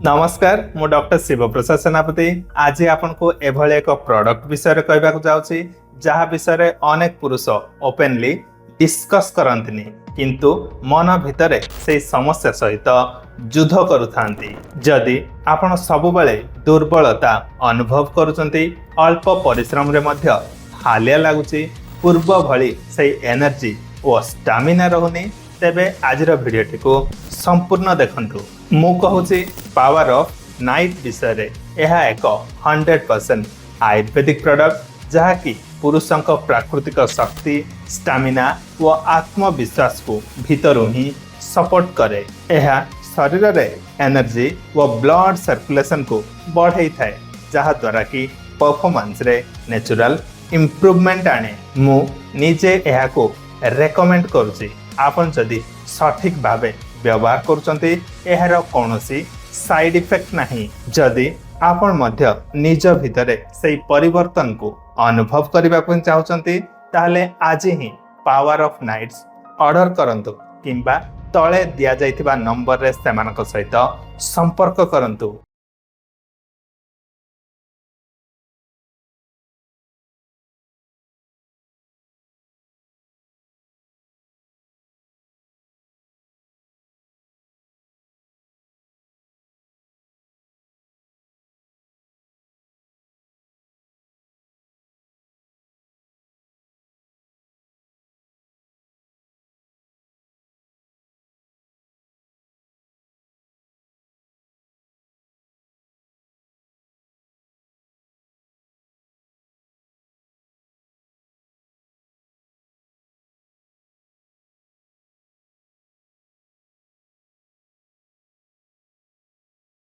नमस्कार मु डॉक्टर शिव प्रसाद सेनापति आज आपन को एभले एक प्रोडक्ट विषय कहबा जाउछि जहा विषय अनेक पुरुष ओपनली डिस्कस करंतिनी किंतु मन भितरे से समस्या सहित युद्ध करुथांती। जदि आपण सब बेले दुर्बलता अनुभव करुचंती अल्प परिश्रम रे मध्य हालिया लागुची पूर्व भली से एनर्जी और स्टामिना रहुनी तेबे आजिर भिडियोटी को संपूर्ण देखंतु। मु कहूची पावर ऑफ नाइट विषय यह एक 100% आयुर्वेदिक प्रोडक्ट जहाँकि पुरुषों प्राकृतिक शक्ति स्टामिना व आत्मविश्वास को भीतरू ही सपोर्ट करे। यह शरीर रे एनर्जी व ब्लड सर्कुलेशन को बढ़ाई थाए जहाँ द्वारा कि परफॉर्मेंस रे नेचुरल इम्प्रूवमेंट आने। मु निजे यह को रेकमेंड करुची आपन जदि सठिक भावे व्यवहार करुचंती एହାର कौनसी साइड इफेक्ट नहीं। जदि आपण मध्य निज भितरे से परिवर्तन को अनुभव करबा को चाहउचंती ताहले आज ही पावर ऑफ नाइट्स ऑर्डर करंतु किंबा तळे दिया जाइथिबा नंबर रे सेमानक सहित संपर्क करंतु।